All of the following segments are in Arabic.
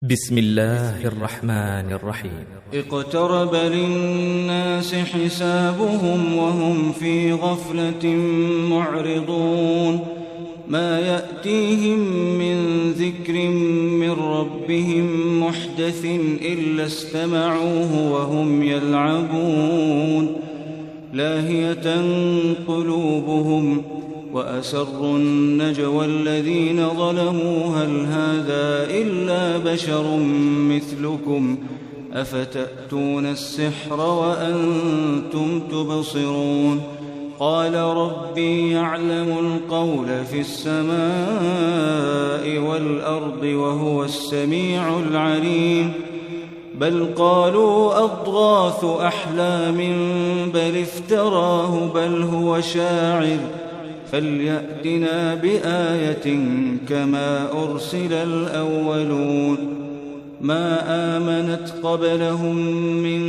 بسم الله الرحمن الرحيم. اقترب للناس حسابهم وهم في غفلة معرضون ما يأتيهم من ذكر من ربهم محدث إلا استمعوه وهم يلعبون لاهية قلوبهم وأسروا النجوى الذين ظلموا هل هذا إلا بشر مثلكم أفتأتون السحر وأنتم تبصرون قال ربي يعلم القول في السماء والأرض وهو السميع العليم بل قالوا أضغاث أحلام بل افتراه بل هو شاعر فليأتنا بآية كما أرسل الأولون ما آمنت قبلهم من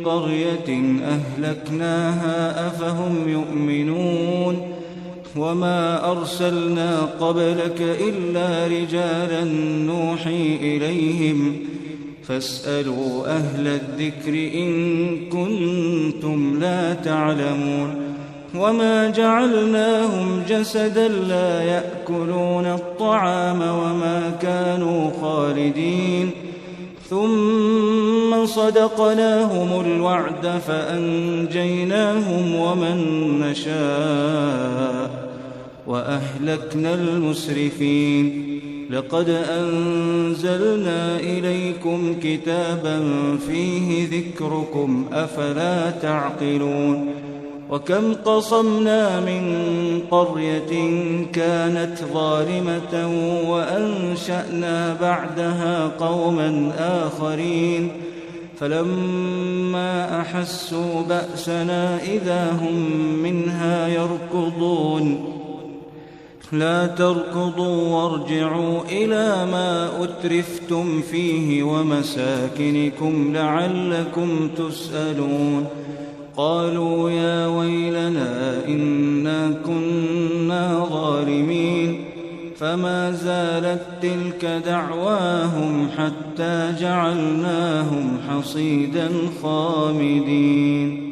قرية أهلكناها أفهم يؤمنون وما أرسلنا قبلك إلا رجالا نوحي إليهم فاسألوا أهل الذكر إن كنتم لا تعلمون وما جعلناهم جسدا لا يأكلون الطعام وما كانوا خالدين ثم صدقناهم الوعد فأنجيناهم ومن نشاء وأهلكنا المسرفين لقد أنزلنا إليكم كتابا فيه ذكركم أفلا تعقلون وكم قصمنا من قرية كانت ظالمة وأنشأنا بعدها قوما آخرين فلما أحسوا بأسنا إذا هم منها يركضون لا تركضوا وارجعوا إلى ما أترفتم فيه ومساكنكم لعلكم تسألون قالوا يا ويلنا إنا كنا ظالمين فما زالت تلك دعواهم حتى جعلناهم حصيدا خامدين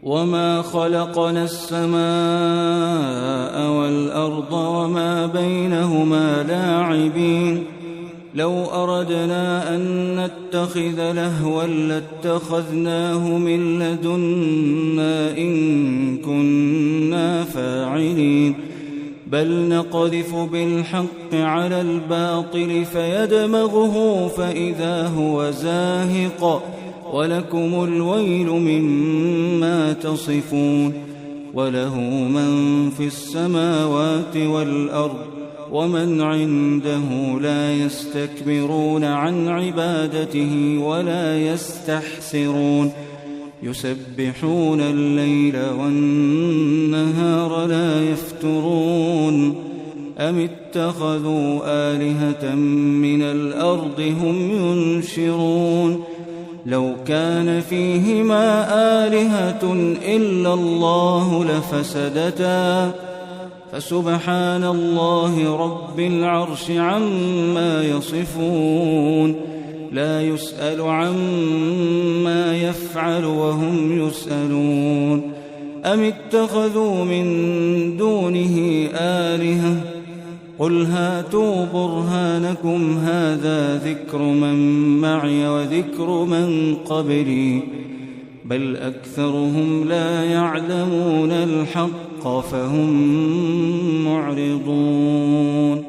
وما خلقنا السماء والأرض وما بينهما لاعبين لو أردنا أن نتخذ لهوا لاتخذناه من لدنا إن كنا فاعلين بل نقذف بالحق على الباطل فيدمغه فإذا هو زاهق ولكم الويل مما تصفون وله من في السماوات والأرض ومن عنده لا يستكبرون عن عبادته ولا يستحسرون يسبحون الليل والنهار لا يفترون أم اتخذوا آلهة من الأرض هم ينشرون لو كان فيهما آلهة إلا الله لفسدتا فسبحان الله رب العرش عما يصفون لا يسأل عما يفعل وهم يسألون أم اتخذوا من دونه آلهة قل هاتوا برهانكم هذا ذكر من معي وذكر من قبلي بل أكثرهم لا يعلمون الحق فهم معرضون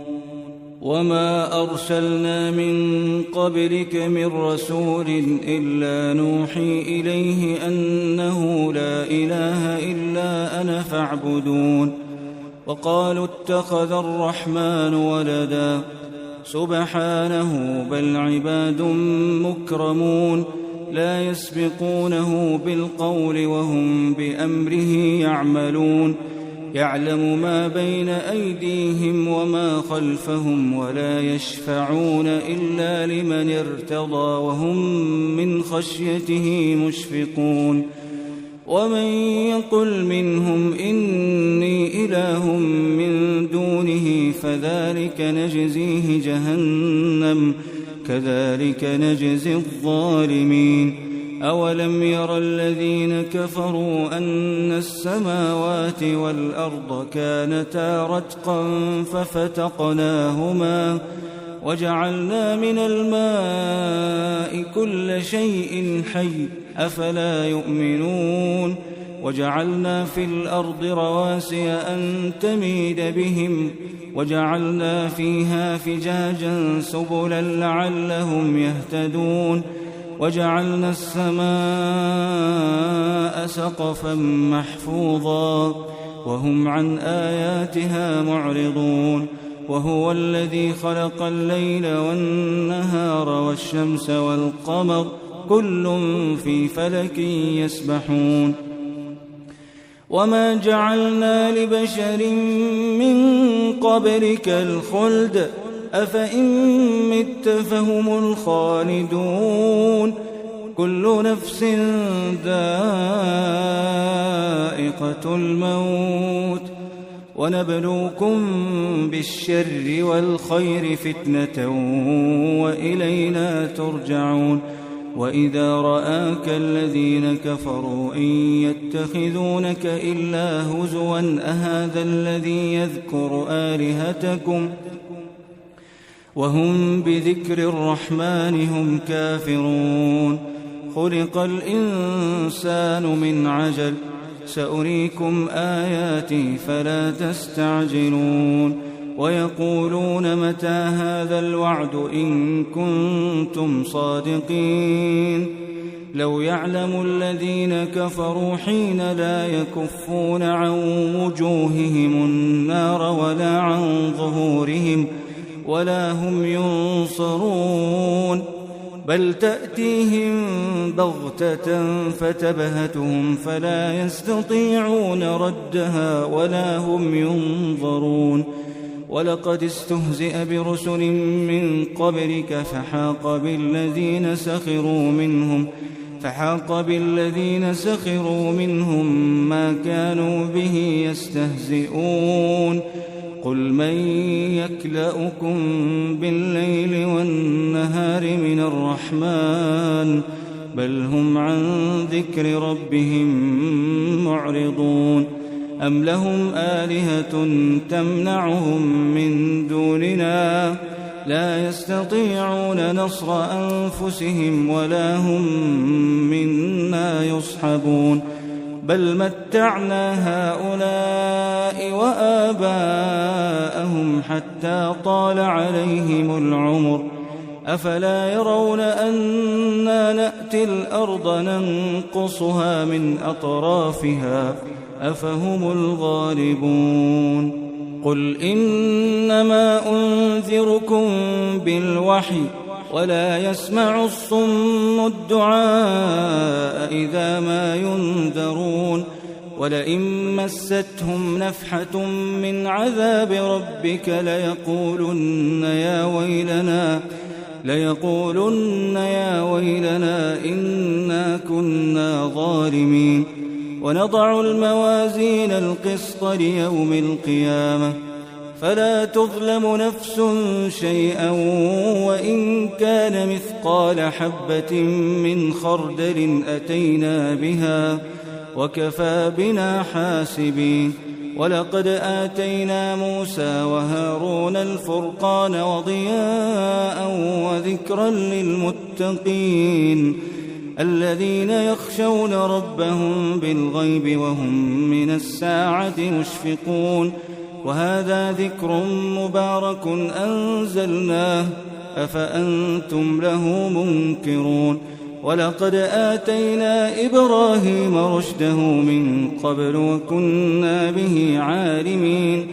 وما أرسلنا من قبلك من رسول إلا نوحي إليه أنه لا إله إلا أنا فاعبدون وقالوا اتخذ الرحمن ولدا سبحانه بل عباد مكرمون لا يسبقونه بالقول وهم بأمره يعملون يعلم ما بين أيديهم وما خلفهم ولا يشفعون إلا لمن ارتضى وهم من خشيته مشفقون ومن يقل منهم إني إله من دونه فذلك نجزيه جهنم كذلك نجزي الظالمين. أولم ير الذين كفروا أن السماوات والأرض كانتا رتقا ففتقناهما وجعلنا من الماء كل شيء حي أفلا يؤمنون. وجعلنا في الأرض رواسي أن تميد بهم وجعلنا فيها فجاجا سبلا لعلهم يهتدون. وجعلنا السماء سقفا محفوظا وهم عن آياتها معرضون. وهو الذي خلق الليل والنهار والشمس والقمر كل في فلك يسبحون. وما جعلنا لبشر من قبلك الخلد أفإن مت فهم الخالدون. كل نفس ذائقة الموت ونبلوكم بالشر والخير فتنة وإلينا ترجعون. وإذا رآك الذين كفروا إن يتخذونك إلا هزوا أهذا الذي يذكر آلهتكم وهم بذكر الرحمن هم كافرون. خلق الإنسان من عجل سأريكم آياتي فلا تستعجلون. ويقولون متى هذا الوعد إن كنتم صادقين. لو يعلم الذين كفروا حين لا يكفون عن وجوههم النار ولا عن ظهورهم ولا هم ينصرون بل تأتيهم بغتة فتبهتهم فلا يستطيعون ردها ولا هم ينظرون. ولقد استهزئ برسل من قبلك فحاق بالذين سخروا منهم ما كانوا به يستهزئون. قل من يكلؤكم بالليل والنهار من الرحمن بل هم عن ذكر ربهم معرضون. أم لهم آلهة تمنعهم من دوننا لا يستطيعون نصر أنفسهم ولا هم منا يصحبون. بل متعنا هؤلاء وآباءهم حتى طال عليهم العمر أفلا يرون أنا نأتي الأرض ننقصها من أطرافها أفهم الغالبون. قل إنما أنذركم بالوحي ولا يسمع الصم الدعاء إذا ما ينذرون. ولئن مستهم نفحة من عذاب ربك ليقولن يا ويلنا إنا كنا ظالمين. ونضع الموازين القسط ليوم القيامة فلا تظلم نفس شيئا وإن كان مثقال حبة من خردل أتينا بها وكفى بنا حاسبين. ولقد آتينا موسى وهارون الفرقان وضياء وذكرا للمتقين الذين يخشون ربهم بالغيب وهم من الساعة مشفقون. وهذا ذكر مبارك أنزلناه أفأنتم له منكرون. ولقد آتينا إبراهيم رشده من قبل وكنا به عالمين.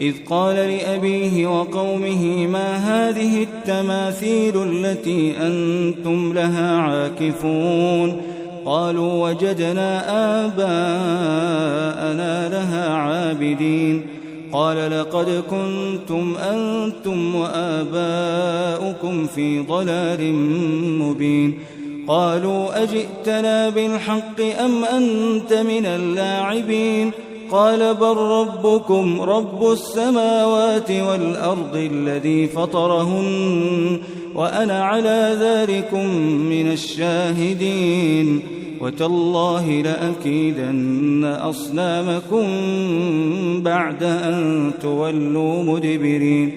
إذ قال لأبيه وقومه ما هذه التماثيل التي أنتم لها عاكفون. قالوا وجدنا آباءنا لها عابدين. قال لقد كنتم أنتم وآباؤكم في ضلال مبين. قالوا أجئتنا بالحق أم أنت من اللاعبين. قال بل ربكم رب السماوات والأرض الذي فطرهن وأنا على ذلكم من الشاهدين وتالله لأكيدن أصنامكم بعد أن تولوا مدبرين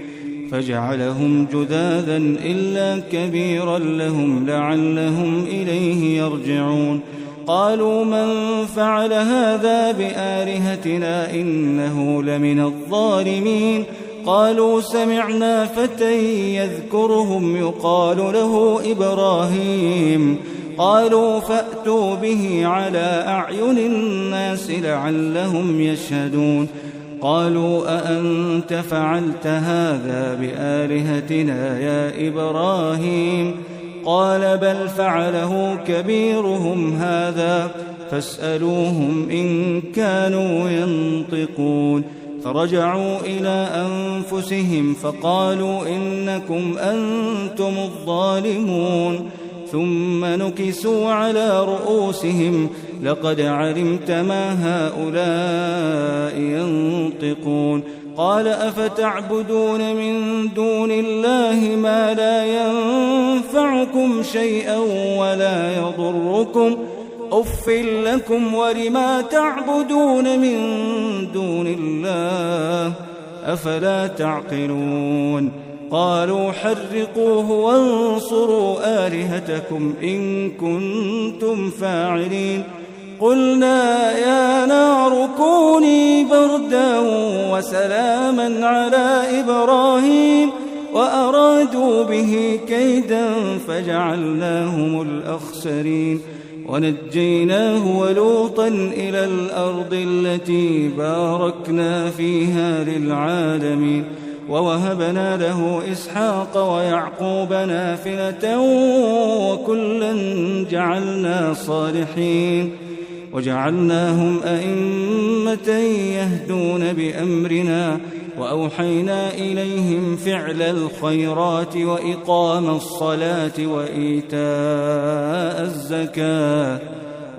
فجعلهم جذاذا إلا كبيرا لهم لعلهم إليه يرجعون قالوا من فعل هذا بآلهتنا إنه لمن الظالمين قالوا سمعنا فتى يذكرهم يقال له إبراهيم قالوا فأتوا به على أعين الناس لعلهم يشهدون قالوا أأنت فعلت هذا بآلهتنا يا إبراهيم قال بل فعله كبيرهم هذا فاسألوهم إن كانوا ينطقون فرجعوا إلى أنفسهم فقالوا إنكم أنتم الظالمون ثم نكسوا على رؤوسهم لقد علمت ما هؤلاء ينطقون قال أفتعبدون من دون الله ما لا ينفعكم شيئا ولا يضركم أف لكم ولما تعبدون من دون الله أفلا تعقلون قالوا حرقوه وانصروا آلهتكم إن كنتم فاعلين قلنا يا نار كوني بردا وسلاما على إبراهيم وأرادوا به كيدا فجعلناهم الأخسرين ونجيناه ولوطا إلى الأرض التي باركنا فيها للعالمين ووهبنا له إسحاق ويعقوب نافلة وكلا جعلنا صالحين وجعلناهم أئمة يهدون بأمرنا وأوحينا إليهم فعل الخيرات وإقام الصلاة وإيتاء الزكاة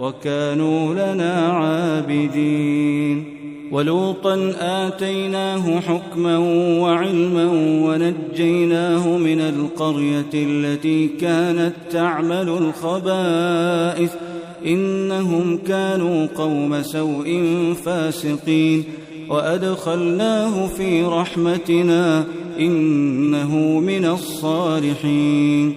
وكانوا لنا عابدين ولوطا آتيناه حكما وعلما ونجيناه من القرية التي كانت تعمل الخبائث إنهم كانوا قوم سوء فاسقين وأدخلناه في رحمتنا إنه من الصالحين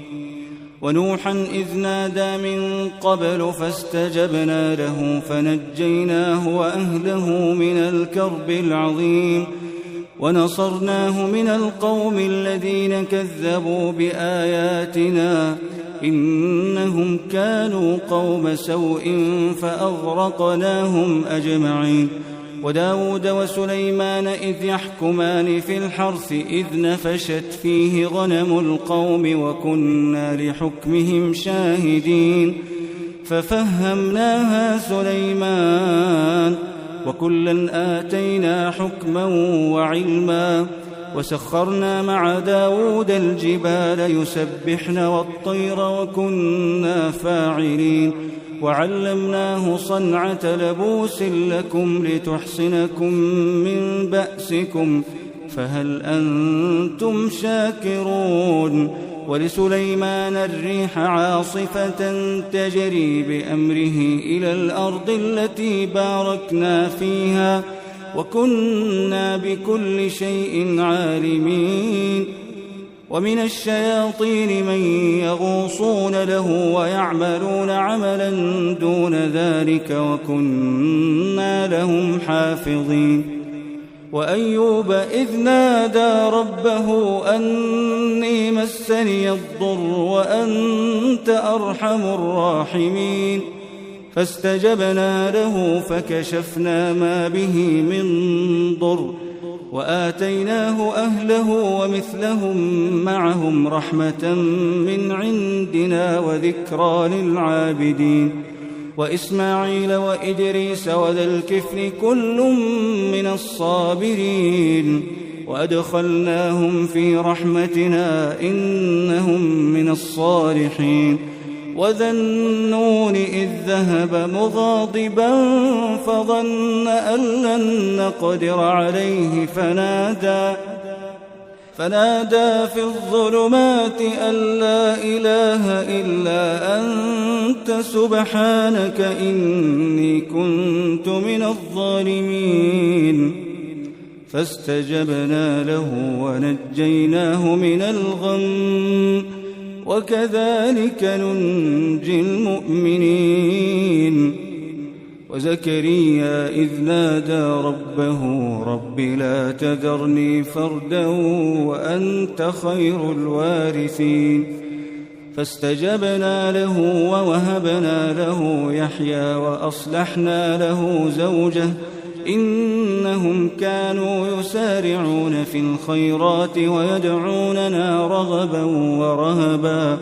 ونوحا إذ نادى من قبل فاستجبنا له فنجيناه وأهله من الكرب العظيم ونصرناه من القوم الذين كذبوا بآياتنا إنهم كانوا قوم سوء فأغرقناهم أجمعين وداود وسليمان إذ يحكمان في الحرث إذ نفشت فيه غنم القوم وكنا لحكمهم شاهدين ففهمناها سليمان وكلا آتينا حكما وعلما وسخرنا مع داود الجبال يسبحن والطير وكنا فاعلين وعلمناه صنعة لبوس لكم لتحصنكم من بأسكم فهل أنتم شاكرون ولسليمان الريح عاصفة تجري بأمره إلى الأرض التي باركنا فيها وكنا بكل شيء عالمين ومن الشياطين من يغوصون له ويعملون عملا دون ذلك وكنا لهم حافظين وأيوب إذ نادى ربه أني مسني الضر وأنت أرحم الراحمين فاستجبنا له فكشفنا ما به من ضر وآتيناه أهله ومثلهم معهم رحمة من عندنا وذكرى للعابدين وإسماعيل وإدريس وذا الكفل كل من الصابرين وأدخلناهم في رحمتنا إنهم من الصالحين وذا النون إذ ذهب مغاضبا فظن أن لن نقدر عليه فنادى في الظلمات أن لا إله إلا أنت سبحانك إني كنت من الظالمين فاستجبنا له ونجيناه من الغم وكذلك ننجي المؤمنين وزكريا إذ نادى ربه رب لا تذرني فردا وأنت خير الوارثين فاستجبنا له ووهبنا له يحيى وأصلحنا له زوجه إنهم كانوا يسارعون في الخيرات ويدعوننا رغبا ورهبا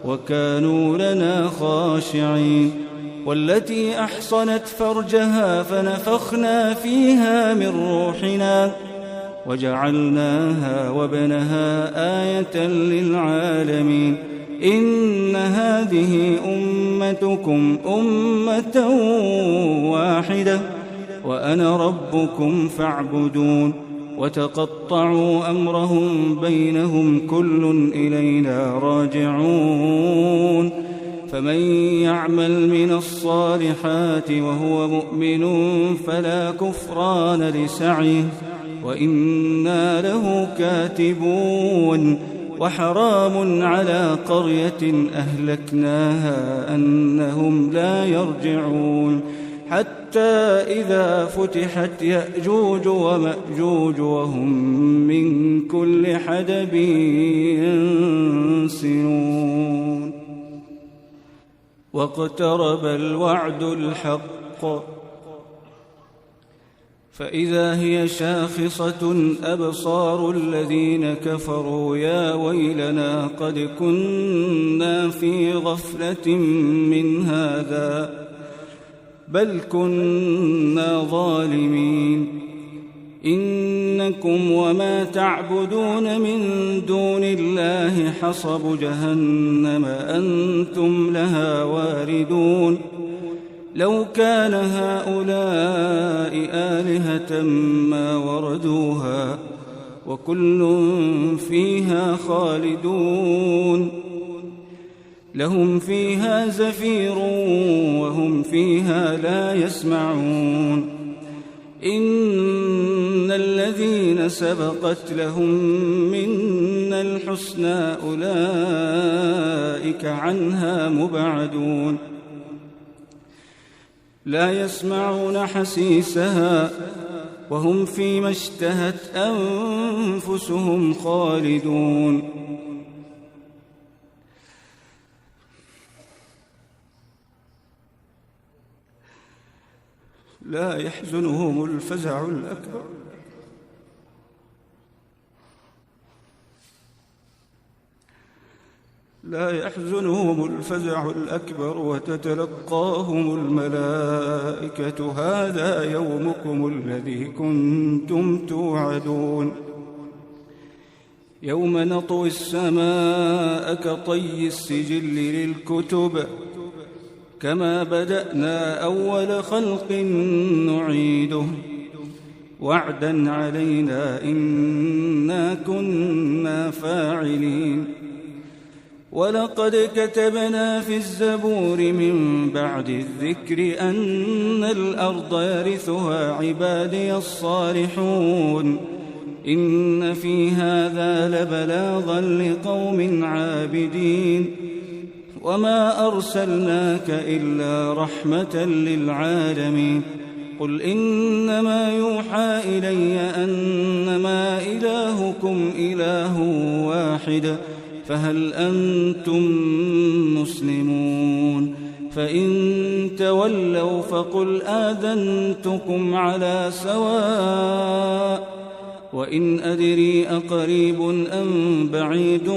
وكانوا لنا خاشعين والتي أحصنت فرجها فنفخنا فيها من روحنا وجعلناها وابنها آية للعالمين إن هذه أمتكم أمة واحدة وأنا ربكم فاعبدون وتقطعوا أمرهم بينهم كل إلينا راجعون فمن يعمل من الصالحات وهو مؤمن فلا كفران لسعيه وإنا له كاتبون وحرام على قرية أهلكناها أنهم لا يرجعون حتى إذا فتحت يأجوج ومأجوج وهم من كل حدب ينسلون واقترب الوعد الحق فإذا هي شاخصة أبصار الذين كفروا يا ويلنا قد كنا في غفلة من هذا بل كنا ظالمين إنكم وما تعبدون من دون الله حصب جهنم أنتم لها واردون لو كان هؤلاء آلهة ما وردوها وكل فيها خالدون لهم فيها زفير وهم فيها لا يسمعون إن الذين سبقت لهم منا الحسنى أولئك عنها مبعدون لا يسمعون حسيسها وهم فيما اشتهت أنفسهم خالدون لا يحزنهم الفزع الأكبر وتتلقاهم الملائكة هذا يومكم الذي كنتم توعدون يوم نطوي السماء كطي السجل للكتب كما بدأنا أول خلق نعيده وعدا علينا إنا كنا فاعلين ولقد كتبنا في الزبور من بعد الذكر أن الأرض يرثها عبادي الصالحون إن في هذا لبلاغا لقوم عابدين وما أرسلناك إلا رحمة للعالمين قل إنما يوحى إلي أنما إلهكم إله واحد فهل أنتم مسلمون فإن تولوا فقل آذنتكم على سواء وإن أدري أقريب أم بعيد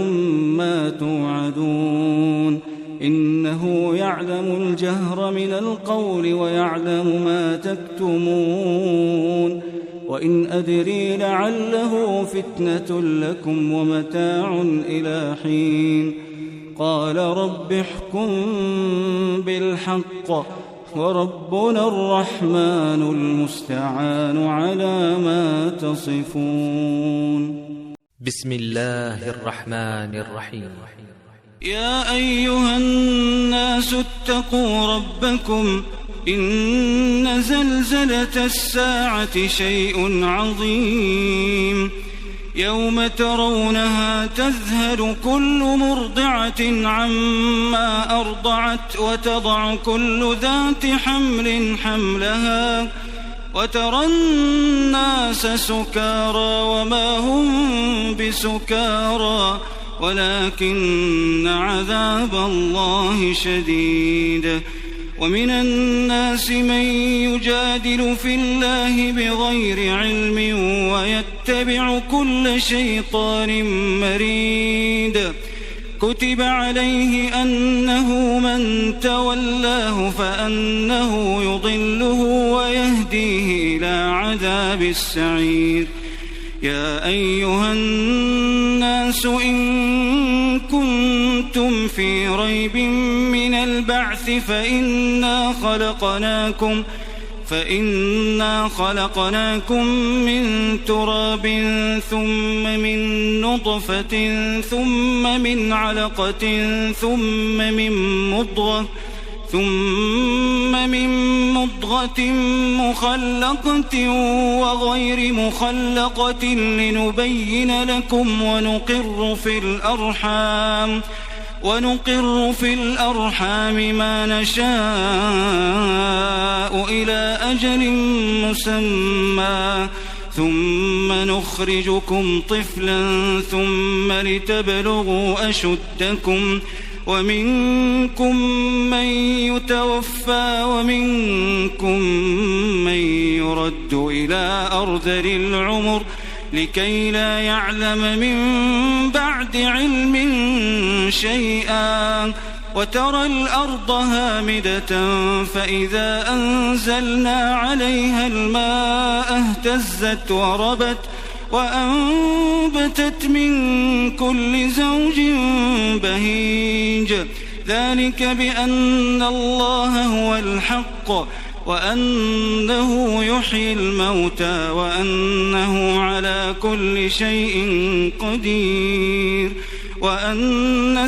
ما توعدون إنه يعلم الجهر من القول ويعلم ما تكتمون وإن أدري لعله فتنة لكم ومتاع إلى حين قال رب احكم بالحق وربنا الرحمن المستعان على ما تصفون. بسم الله الرحمن الرحيم. يا أيها الناس اتقوا ربكم إن زلزلة الساعة شيء عظيم يوم ترونها تذهل كل مرضعة عما أرضعت وتضع كل ذات حمل حملها وترى الناس سكارى وما هم بسكارى ولكن عذاب الله شديد. ومن الناس من يجادل في الله بغير علم ويتبع كل شيطان مريد. كتب عليه أنه من تولاه فأنه يضله ويهديه إلى عذاب السعير. يا أيها الناس إن كنتم في ريب من البعث فإنا خلقناكم من تراب ثم من نطفة ثم من علقة ثم من مضغة مخلقة وغير مخلقة لنبين لكم ونقر في الأرحام ما نشاء إلى أجل مسمى ثم نخرجكم طفلا ثم لتبلغوا أشدكم ومنكم من يتوفى ومنكم من يرد إلى أرذل العمر لكي لا يعلم من بعد علم شيئا. وترى الأرض هامدة فإذا أنزلنا عليها الماء اهتزت وربت وأنبتت من كل زوج بهيج. ذلك بأن الله هو الحق وأنه يحيي الموتى وأنه على كل شيء قدير وأن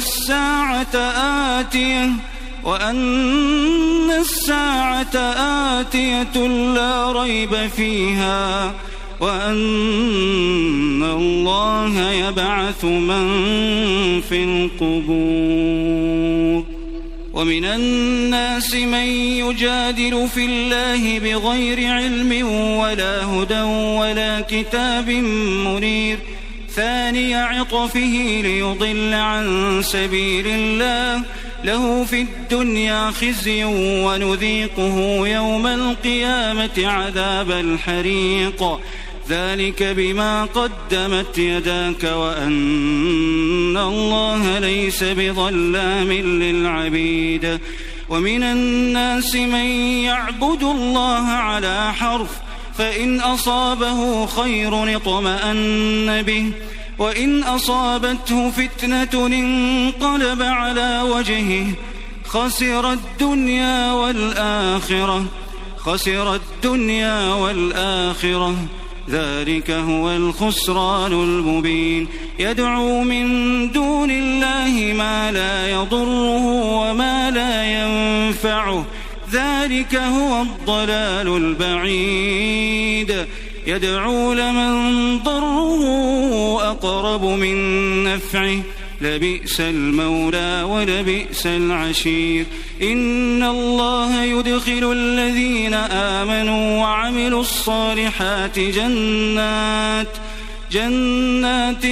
الساعة آتية لا ريب فيها وأن الله يبعث من في القبور. ومن الناس من يجادل في الله بغير علم ولا هدى ولا كتاب منير ثاني عطفه ليضل عن سبيل الله له في الدنيا خزي ونذيقه يوم القيامة عذاب الحريق. ذلك بما قدمت يداك وأن الله ليس بظلام للعبيد. ومن الناس من يعبد الله على حرف فإن أصابه خير اطمأن به وإن أصابته فتنة انقلب على وجهه خسر الدنيا والآخرة ذلك هو الخسران المبين. يدعو من دون الله ما لا يضره وما لا ينفعه ذلك هو الضلال البعيد. يدعو لمن ضره أقرب من نفعه لبئس المولى ولبئس العشير. إن الله يدخل الذين آمنوا وعملوا الصالحات جنات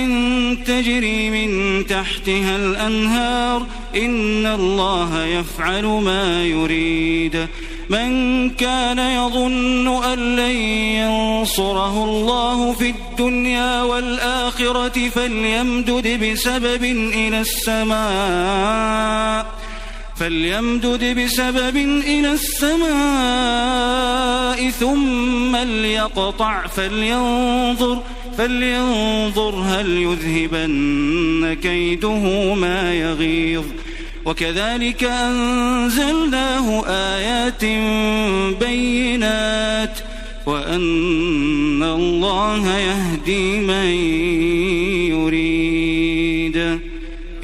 تجري من تحتها الأنهار إن الله يفعل ما يريد. من كان يظن أن لن ينصره الله في الدنيا والآخرة فليمدد بسبب إلى السماء ثم ليقطع فلينظر هل يذهبن كيده ما يغيظ. وكذلك أنزلناه آيات بينات وأن الله يهدي من يريد.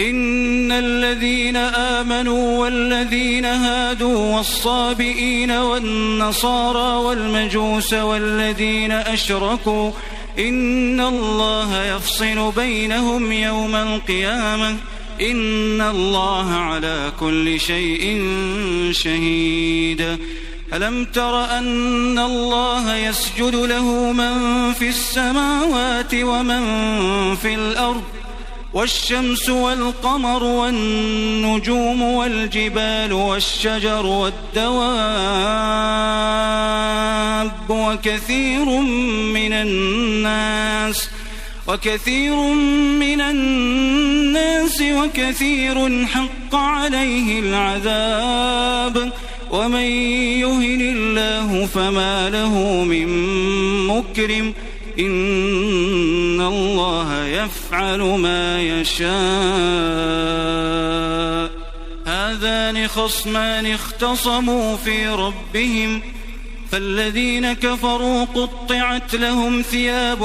إن الذين آمنوا والذين هادوا والصابئين والنصارى والمجوس والذين أشركوا إن الله يفصل بينهم يوم القيامة إن الله على كل شيء شهيد. ألم تر أن الله يسجد له من في السماوات ومن في الأرض والشمس والقمر والنجوم والجبال والشجر والدواب وكثير حق عليه العذاب ومن يهن الله فما له من مكرم إن الله يفعل ما يشاء. هذان خصمان اختصموا في ربهم فالذين كفروا قطعت لهم ثياب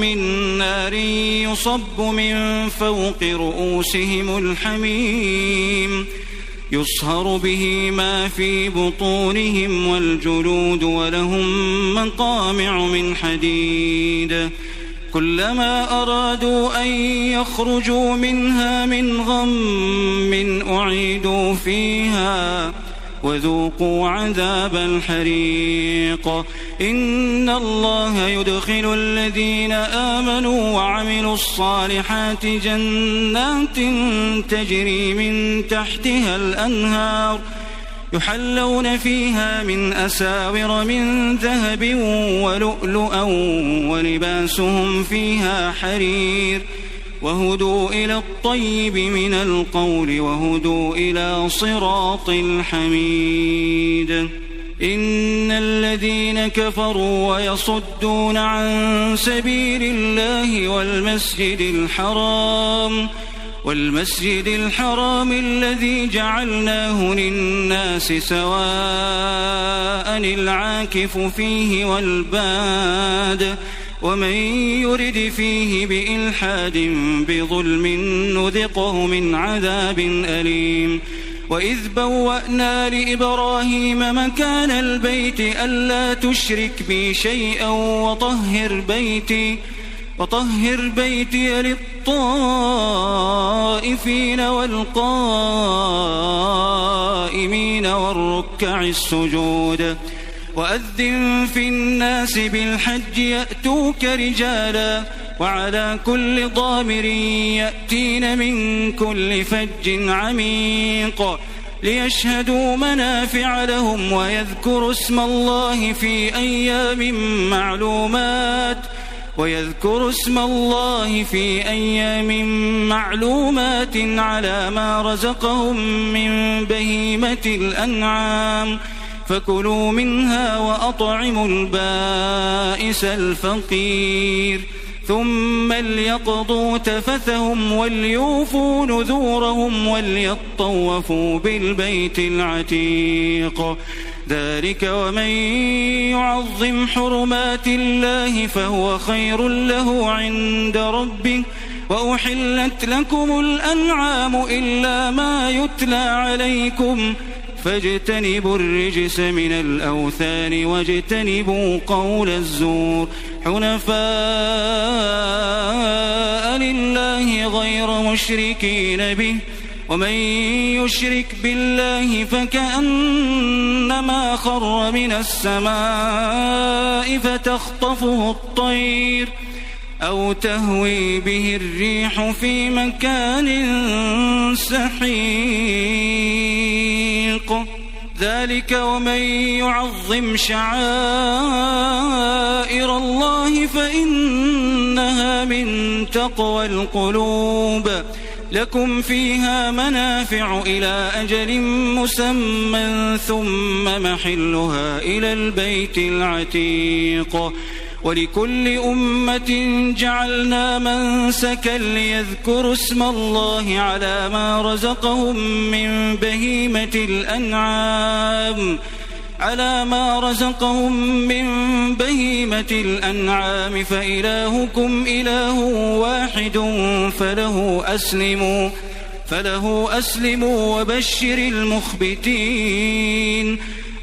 من نار يصب من فوق رؤوسهم الحميم يصهر به ما في بطونهم والجلود ولهم مقامع من حديد كلما أرادوا أن يخرجوا منها من غم أعيدوا فيها وذوقوا عذاب الحريق. إن الله يدخل الذين آمنوا وعملوا الصالحات جنات تجري من تحتها الأنهار يحلون فيها من أساور من ذهب ولؤلؤا ولباسهم فيها حرير وهدوا إلى الطيب من القول وهدوا إلى صراط الحميد. إن الذين كفروا ويصدون عن سبيل الله والمسجد الحرام الذي جعلناه للناس سواء العاكف فيه والباد ومن يرد فيه بإلحاد بظلم نذقه من عذاب أليم. وإذ بوأنا لإبراهيم مكان البيت ألا تشرك بي شيئا وطهر بيتي للطائفين والقائمين والركع السجود. وأذن في الناس بالحج يأتوك رجالا وعلى كل ضامر يأتين من كل فج عميق ليشهدوا منافع لهم ويذكروا اسم الله في أيام معلومات على ما رزقهم من بهيمة الأنعام فكلوا منها وأطعموا البائس الفقير ثم ليقضوا تفثهم وليوفوا نذورهم وليطوفوا بالبيت العتيق. ذلك ومن يعظم حرمات الله فهو خير له عند ربه. وأحلت لكم الأنعام إلا ما يتلى عليكم فاجتنبوا الرجس من الأوثان واجتنبوا قول الزور حنفاء لله غير مشركين به ومن يشرك بالله فكأنما خر من السماء فتخطفه الطير أو تهوي به الريح في مكان سحيق. ذلك ومن يعظم شعائر الله فإنها من تقوى القلوب. لكم فيها منافع إلى أجل مسمى ثم محلها إلى البيت العتيق. ولكل أمة جعلنا منسكا ليذكروا اسم الله على ما رزقهم من بهيمة الأنعام على ما رزقهم من بهيمة الأنعام فإلهكم إله واحد فله أسلموا وبشر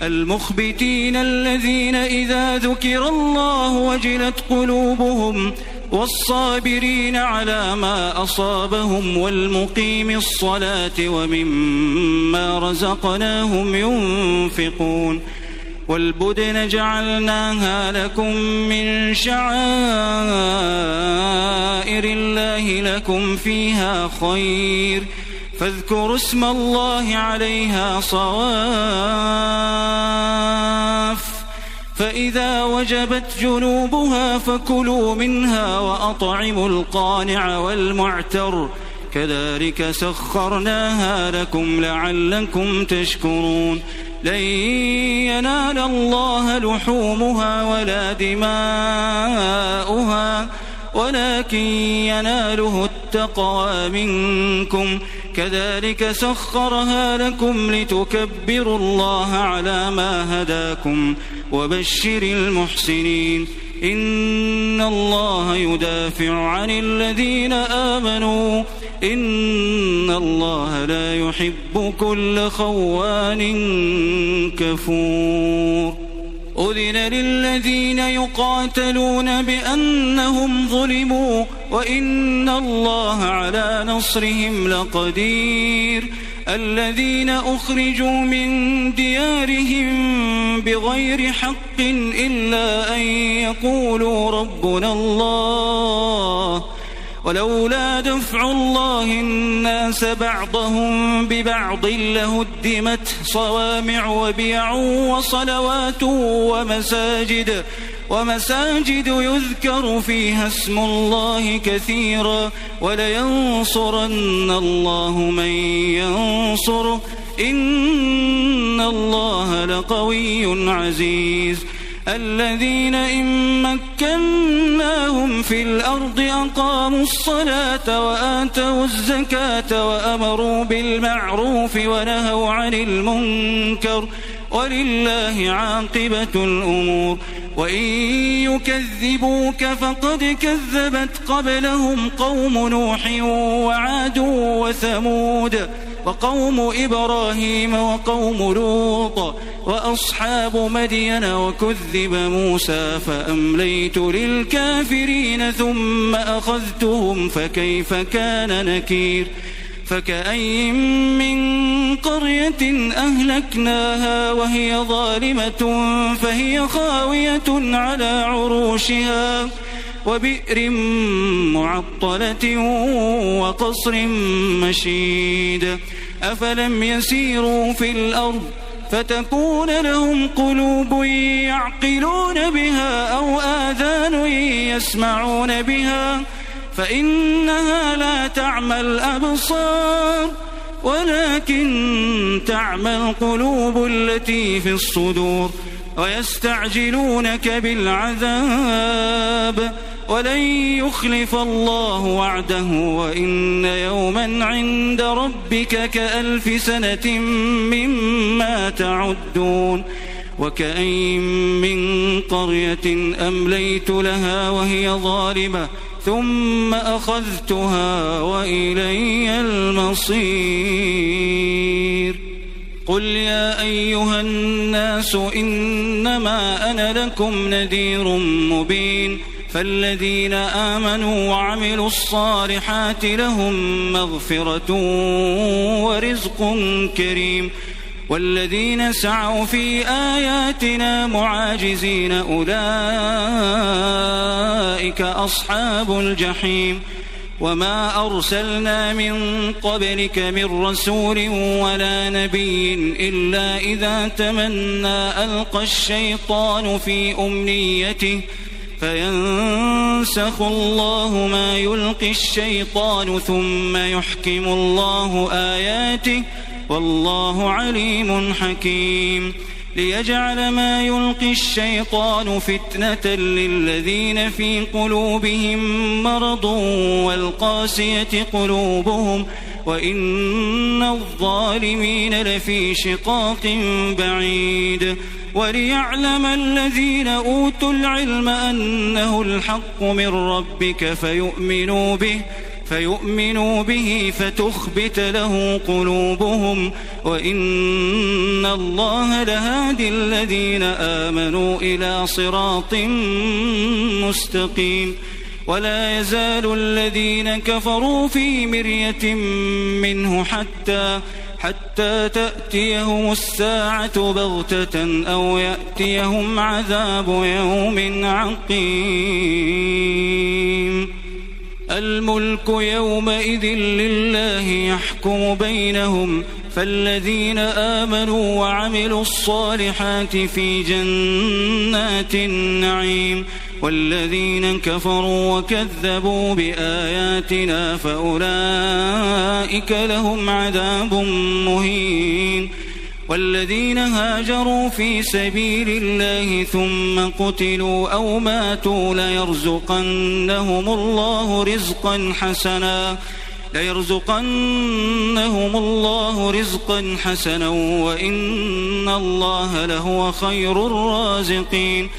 المخبتين الذين إذا ذكر الله وجلت قلوبهم والصابرين على ما أصابهم والمقيم الصلاة ومما رزقناهم ينفقون والبدن جعلناها لكم من شعائر الله لكم فيها خير فاذكروا اسم الله عليها صواف فإذا وجبت جنوبها فكلوا منها وأطعموا القانع والمعتر كذلك سخرناها لكم لعلكم تشكرون لن ينال الله لحومها ولا دماؤها ولكن يناله التقوى منكم كذلك سخرها لكم لتكبروا الله على ما هداكم وبشر المحسنين إن الله يدافع عن الذين آمنوا إن الله لا يحب كل خوان كفور أذن للذين يقاتلون بأنهم ظلموا وإن الله على نصرهم لقدير الذين أخرجوا من ديارهم بغير حق إلا أن يقولوا ربنا الله ولولا دفع الله الناس بعضهم ببعض لهدمت صوامع وبيع وصلوات ومساجد يذكر فيها اسم الله كثيرا ولينصرن الله من ينصره إن الله لقوي عزيز الذين إن مكناهم في الأرض أقاموا الصلاة وآتوا الزكاة وأمروا بالمعروف ونهوا عن المنكر ولله عاقبة الأمور وإن يكذبوك فقد كذبت قبلهم قوم نوح وعاد وثمود وقوم إبراهيم وقوم لوط وأصحاب مدين وكذب موسى فأمليت للكافرين ثم أخذتهم فكيف كان نكير فكأي من قرية أهلكناها وهي ظالمة فهي خاوية على عروشها وبئر معطلة وقصر مشيد أفلم يسيروا في الأرض فتكون لهم قلوب يعقلون بها أو آذان يسمعون بها فإنها لا تعمى الأبصار ولكن تعمى القلوب التي في الصدور ويستعجلونك بالعذاب ولن يخلف الله وعده وإن يوما عند ربك كألف سنة مما تعدون وكأين من قرية أمليت لها وهي ظالمة ثم أخذتها وإلي المصير قل يا أيها الناس إنما أنا لكم نذير مبين فالذين آمنوا وعملوا الصالحات لهم مغفرة ورزق كريم والذين سعوا في آياتنا معاجزين أولئك أصحاب الجحيم وما أرسلنا من قبلك من رسول ولا نبي إلا إذا تمنى ألقى الشيطان في أمنيته فينسخ الله ما يلقي الشيطان ثم يحكم الله آياته والله عليم حكيم ليجعل ما يلقي الشيطان فتنة للذين في قلوبهم مرض والقاسية قلوبهم وإن الظالمين لفي شقاق بعيد وليعلم الذين أوتوا العلم أنه الحق من ربك فيؤمنوا به فتخبت له قلوبهم وإن الله لهادي الذين آمنوا إلى صراط مستقيم ولا يزال الذين كفروا في مرية منه حتى تأتيهم الساعة بغتة أو يأتيهم عذاب يوم عقيم الملك يومئذ لله يحكم بينهم فالذين آمنوا وعملوا الصالحات في جنات النعيم والذين كفروا وكذبوا بآياتنا فأولئك لهم عذاب مهين والذين هاجروا في سبيل الله ثم قتلوا أو ماتوا ليرزقنهم الله رزقا حسنا وإن الله لهو خير الرازقين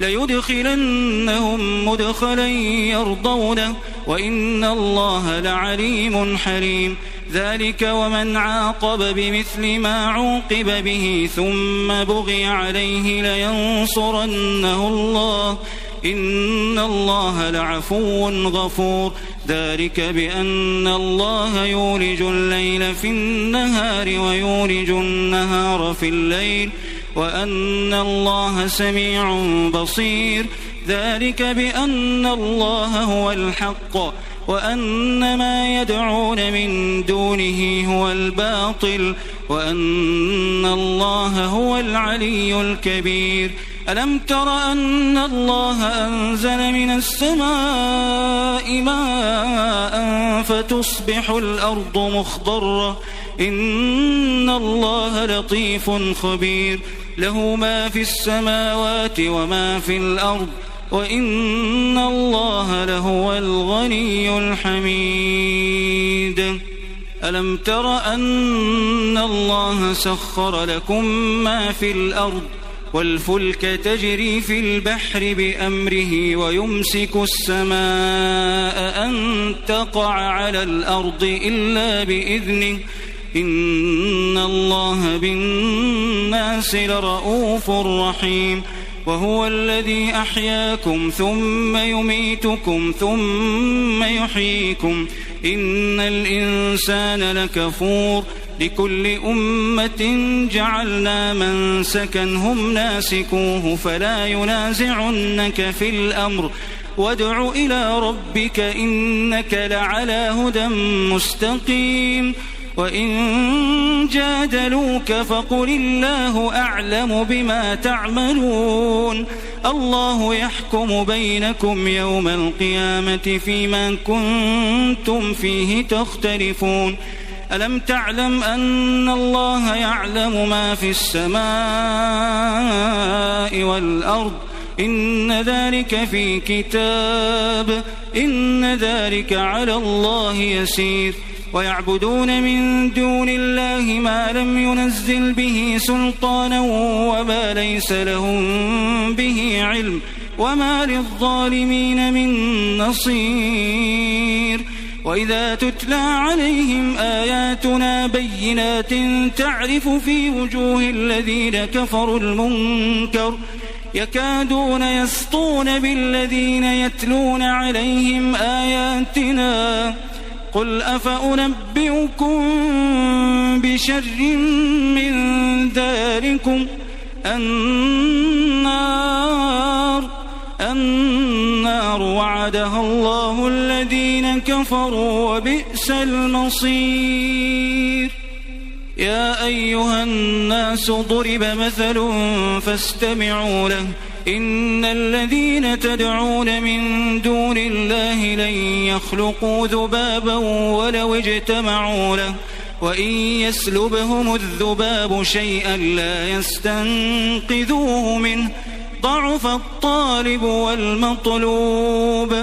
ليدخلنهم مدخلا يرضونه وإن الله لعليم حليم ذلك ومن عاقب بمثل ما عوقب به ثم بغي عليه لينصرنه الله إن الله لعفو غفور ذلك بأن الله يولج الليل في النهار ويولج النهار في الليل وأن الله سميع بصير ذلك بأن الله هو الحق وأن ما يدعون من دونه هو الباطل وأن الله هو العلي الكبير ألم تر أن الله أنزل من السماء ماء فتصبح الأرض مخضرة إن الله لطيف خبير له ما في السماوات وما في الأرض وإن الله لهو الغني الحميد ألم تر أن الله سخر لكم ما في الأرض والفلك تجري في البحر بأمره ويمسك السماء أن تقع على الأرض إلا بإذنه إن الله بالناس لرؤوف رحيم وهو الذي أحياكم ثم يميتكم ثم يحييكم إن الإنسان لكفور لكل أمة جعلنا منسكا هم ناسكوه فلا ينازعنك في الأمر وادع إلى ربك إنك لعلى هدى مستقيم وإن جادلوك فقل الله أعلم بما تعملون الله يحكم بينكم يوم القيامة فيما كنتم فيه تختلفون ألم تعلم أن الله يعلم ما في السماء والأرض إن ذلك في كتاب إن ذلك على الله يسير ويعبدون من دون الله ما لم ينزل به سلطانا وما ليس لهم به علم وما للظالمين من نصير وإذا تتلى عليهم آياتنا بينات تعرف في وجوه الذين كفروا المنكر يكادون يسطون بالذين يتلون عليهم آياتنا قل أفأنبئكم بشر من ذلكم النار وعدها الله الذين كفروا وبئس المصير يا أيها الناس ضرب مثل فاستمعوا له إن الذين تدعون من دون الله لن يخلقوا ذبابا ولو اجتمعوا له وإن يسلبهم الذباب شيئا لا يستنقذوه منه ضعف الطالب والمطلوب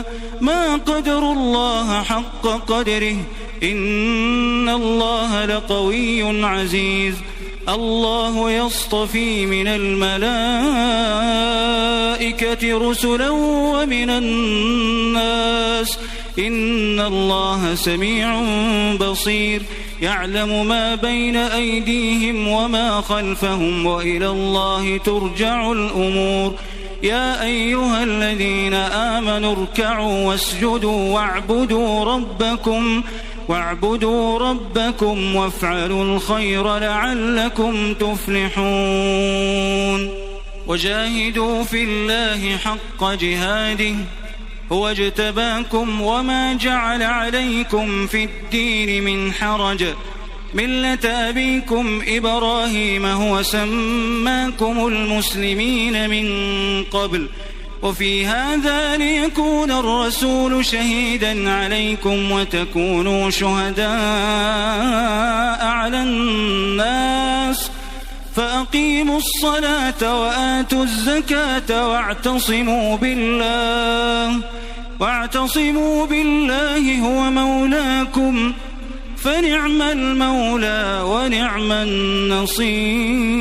ما قدروا الله حق قدره إن الله لقوي عزيز الله يصطفي من الملائكة رسلا ومن الناس إن الله سميع بصير يعلم ما بين أيديهم وما خلفهم وإلى الله ترجع الأمور يا أيها الذين آمنوا اركعوا واسجدوا واعبدوا ربكم وافعلوا الخير لعلكم تفلحون وجاهدوا في الله حق جهاده هو اجتباكم وما جعل عليكم في الدين من حرج ملة أبيكم إبراهيم هو سماكم المسلمين من قبل وفي هذا ليكون الرسول شهيدا عليكم وتكونوا شهداء على الناس فأقيموا الصلاة وآتوا الزكاة واعتصموا بالله هو مولاكم فنعم المولى ونعم النصير.